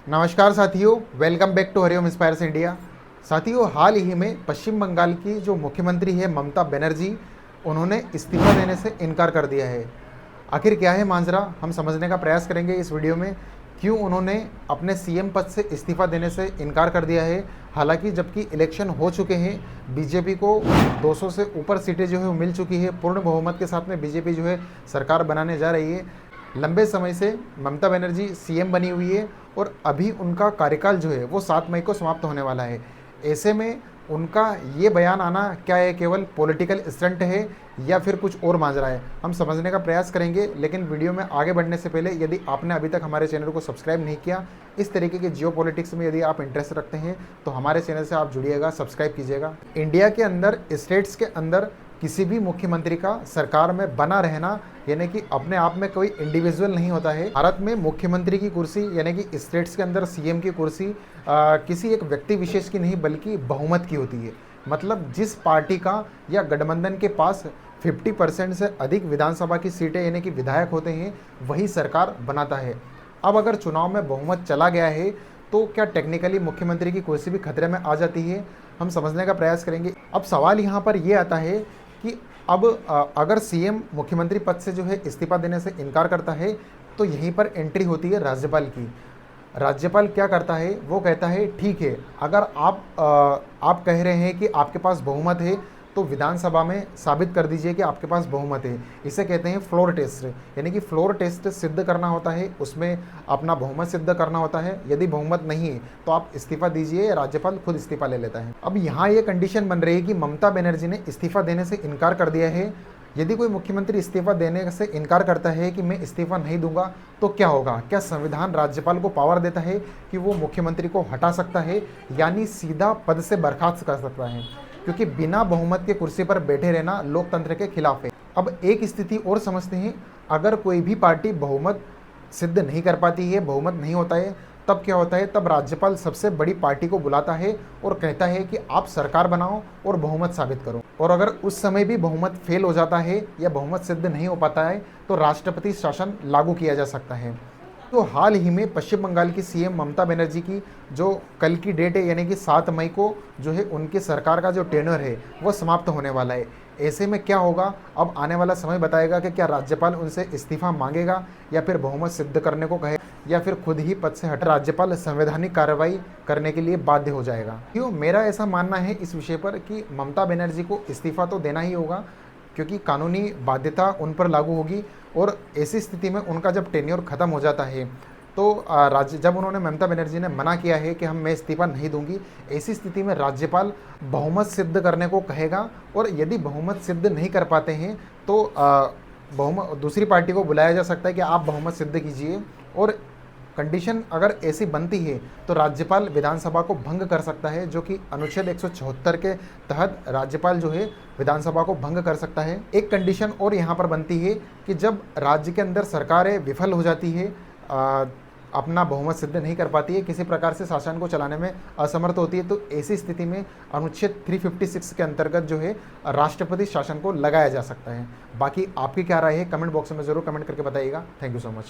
नमस्कार साथियों, welcome back to Hariom inspires India. साथियों, हाल ही में पश्चिम बंगाल की जो मुख्यमंत्री है ममता बनर्जी, उन्होंने इस्तीफा देने से इनकार कर दिया है। आखिर क्या है मांजरा, हम समझने का प्रयास करेंगे इस वीडियो में। क्यों उन्होंने अपने सीएम पद से इस्तीफा देने से इनकार कर दिया है, हालांकि जबकि इलेक्शन हो चुके हैं, बीजेपी को 200 से ऊपर सीटें जो है वो मिल चुकी है। पूर्ण बहुमत के साथ में बीजेपी जो है सरकार बनाने जा रही है। लंबे समय से ममता बनर्जी सीएम बनी हुई है और अभी उनका कार्यकाल जो है वो 7 मई को समाप्त होने वाला है। ऐसे में उनका ये बयान आना क्या है, केवल पॉलिटिकल स्टंट है या फिर कुछ और माजरा है, हम समझने का प्रयास करेंगे। लेकिन वीडियो में आगे बढ़ने से पहले यदि आपने अभी तक हमारे चैनल को सब्सक्राइब नहीं किया, इस तरीके के जियो पॉलिटिक्स में यदि आप इंटरेस्ट रखते हैं तो हमारे चैनल से आप जुड़िएगा, सब्सक्राइब कीजिएगा। इंडिया के अंदर, स्टेट्स के अंदर किसी भी मुख्यमंत्री का सरकार में बना रहना यानी कि अपने आप में कोई इंडिविजुअल नहीं होता है। भारत में मुख्यमंत्री की कुर्सी यानी कि स्टेट्स के अंदर सीएम की कुर्सी किसी एक व्यक्ति विशेष की नहीं बल्कि बहुमत की होती है। मतलब जिस पार्टी का या गठबंधन के पास 50% से अधिक विधानसभा की सीटें यानी कि विधायक होते हैं, वही सरकार बनाता है। अब अगर चुनाव में बहुमत चला गया है तो क्या टेक्निकली मुख्यमंत्री की कुर्सी भी खतरे में आ जाती है, हम समझने का प्रयास करेंगे। अब सवाल यहाँ पर यह आता है कि अब अगर सीएम मुख्यमंत्री पद से जो है इस्तीफा देने से इनकार करता है तो यहीं पर एंट्री होती है राज्यपाल की। राज्यपाल क्या करता है, वो कहता है ठीक है, अगर आप कह रहे हैं कि आपके पास बहुमत है तो विधानसभा में साबित कर दीजिए कि आपके पास बहुमत है। इसे कहते हैं फ्लोर टेस्ट, यानी कि फ्लोर टेस्ट सिद्ध करना होता है, उसमें अपना बहुमत सिद्ध करना होता है। यदि बहुमत नहीं है तो आप इस्तीफा दीजिए, राज्यपाल खुद इस्तीफा ले लेता है। अब यहाँ ये कंडीशन बन रही है कि ममता बनर्जी ने इस्तीफा देने से इनकार कर दिया है। यदि कोई मुख्यमंत्री इस्तीफा देने से इनकार करता है कि मैं इस्तीफा नहीं दूंगा तो क्या होगा? क्या संविधान राज्यपाल को पावर देता है कि वो मुख्यमंत्री को हटा सकता है, यानी सीधा पद से बर्खास्त कर सकता है? क्योंकि बिना बहुमत के कुर्सी पर बैठे रहना लोकतंत्र के खिलाफ है। अब एक स्थिति और समझते हैं, अगर कोई भी पार्टी बहुमत सिद्ध नहीं कर पाती है, बहुमत नहीं होता है, तब क्या होता है? तब राज्यपाल सबसे बड़ी पार्टी को बुलाता है और कहता है कि आप सरकार बनाओ और बहुमत साबित करो। और अगर उस समय भी बहुमत फेल हो जाता है या बहुमत सिद्ध नहीं हो पाता है तो राष्ट्रपति शासन लागू किया जा सकता है। तो हाल ही में पश्चिम बंगाल की सीएम ममता बनर्जी की जो कल की डेट है यानी कि 7 मई को जो है उनकी सरकार का जो टेन्योर है वो समाप्त होने वाला है। ऐसे में क्या होगा, अब आने वाला समय बताएगा कि क्या राज्यपाल उनसे इस्तीफा मांगेगा या फिर बहुमत सिद्ध करने को कहे या फिर खुद ही पद से हट राज्यपाल संवैधानिक कार्रवाई करने के लिए बाध्य हो जाएगा। क्यों, मेरा ऐसा मानना है इस विषय पर कि ममता बनर्जी को इस्तीफा तो देना ही होगा, क्योंकि कानूनी बाध्यता उन पर लागू होगी। और ऐसी स्थिति में उनका जब टेन्योर ख़त्म हो जाता है तो जब उन्होंने ममता बनर्जी ने मना किया है कि मैं इस्तीफा नहीं दूंगी, ऐसी स्थिति में राज्यपाल बहुमत सिद्ध करने को कहेगा। और यदि बहुमत सिद्ध नहीं कर पाते हैं तो बहुमत दूसरी पार्टी को बुलाया जा सकता है कि आप बहुमत सिद्ध कीजिए। और कंडीशन अगर ऐसी बनती है तो राज्यपाल विधानसभा को भंग कर सकता है, जो कि अनुच्छेद 174 के तहत राज्यपाल जो है विधानसभा को भंग कर सकता है। एक कंडीशन और यहाँ पर बनती है कि जब राज्य के अंदर सरकारें विफल हो जाती है, अपना बहुमत सिद्ध नहीं कर पाती है, किसी प्रकार से शासन को चलाने में असमर्थ होती है, तो ऐसी स्थिति में अनुच्छेद 356 के अंतर्गत जो है राष्ट्रपति शासन को लगाया जा सकता है। बाकी आपकी क्या राय है, कमेंट बॉक्स में ज़रूर कमेंट करके बताइएगा। Thank you so much.